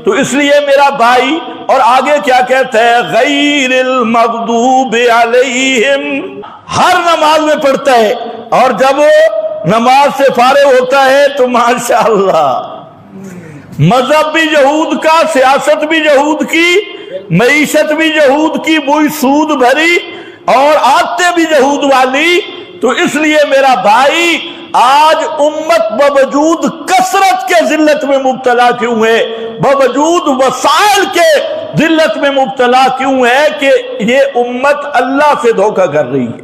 تو اس لیے میرا بھائی، اور آگے کیا کہتا ہے، غیر المغضوب علیہم، ہر نماز میں پڑھتا ہے، اور جب وہ نماز سے فارغ ہوتا ہے تو ماشاءاللہ مذہب بھی یہود کا، سیاست بھی یہود کی، معیشت بھی یہود کی، بوئی سود بھری، اور عادتیں بھی یہود والی۔ تو اس لیے میرا بھائی آج امت باوجود کثرت کے ذلت میں مبتلا کیوں ہے، باوجود وسائل کے ذلت میں مبتلا کیوں ہے کہ یہ امت اللہ سے دھوکہ کر رہی ہے،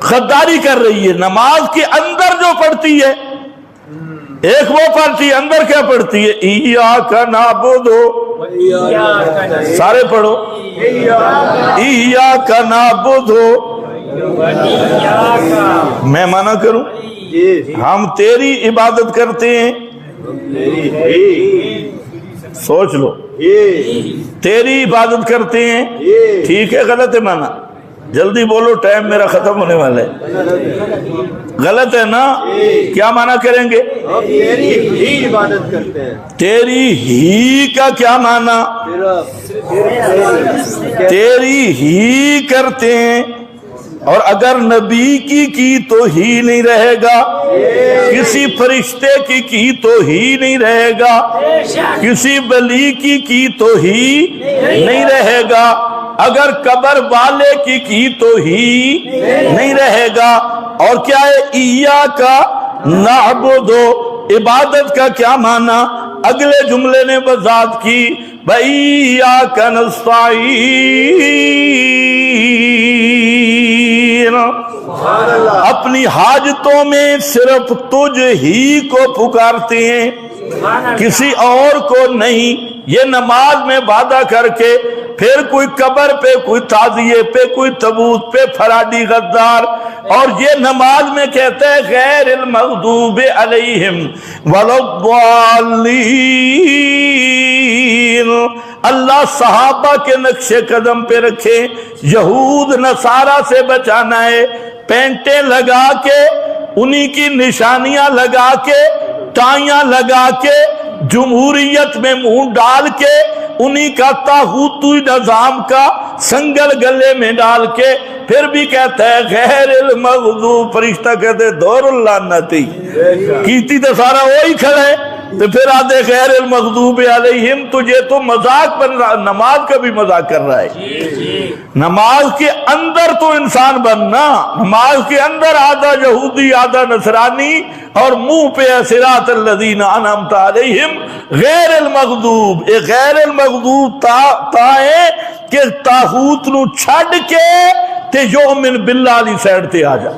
غداری کر رہی ہے۔ نماز کے اندر جو پڑھتی ہے، ایک وہ پڑھتی ہے، اندر کیا پڑھتی ہے، ایاک نعبد، سارے پڑھو، ایاک نعبد، میں منع کروں، ہم تیری عبادت کرتے ہیں، سوچ لو، تیری عبادت کرتے ہیں، ٹھیک ہے غلط ہے مانا، جلدی بولو ٹائم میرا ختم ہونے والا ہے، غلط ہے نا، کیا مانا کریں گے، تیری ہی عبادت کرتے ہیں، تیری ہی کا کیا مانا، تیری ہی کرتے ہیں، اور اگر نبی کی تو ہی نہیں رہے گا، کسی فرشتے کی تو ہی نہیں رہے گا، کسی ولی کی تو ہی نہیں رہے گا، اگر قبر والے کی تو ہی نہیں رہے گا، اور کیا ہے ایاک نعبد، عبادت کا کیا معنی، اگلے جملے نے وضاحت کی، وَإِيَّاكَ نَسْتَعِينُ، اپنی حاجتوں میں صرف تجھ ہی کو پکارتے ہیں، کسی اور کو نہیں۔ یہ نماز میں وعدہ کر کے پھر کوئی قبر پہ، کوئی تعزیے پہ، کوئی تابوت پہ فراڈی غدار، اور یہ نماز میں کہتا ہے غیر المغضوب علیہم ولا الضالین۔ اللہ صحابہ کے نقش قدم پہ رکھے، یہود نصارہ سے بچانا ہے، پینٹیں لگا کے، انہی کی نشانیاں لگا کے، ٹائیاں لگا کے، جمہوریت میں منہ ڈال کے، انہی کا طاغوتی نظام کا سنگل گلے میں ڈال کے، پھر بھی کہتا ہے غیر المغضوب، فرشتہ کہتے دور اللعنتی، کیتی تو سارا وہی کھڑے، تو پھر آدھے غیر المغضوب علیہم، تجھے تو مذاق بن رہا، نماز کا بھی مذاق کر رہا ہے۔ نماز کے اندر تو انسان بننا، نماز کے اندر آدھا یہودی آدھا نصرانی، اور منہ پہ صراط الذین انعمت علیہم غیر المغضوب، یہ غیر المغضوب تا ہے کہ طاغوت نو چھڈ کے تے یؤمن باللہ علی سائڈ تے آ جا۔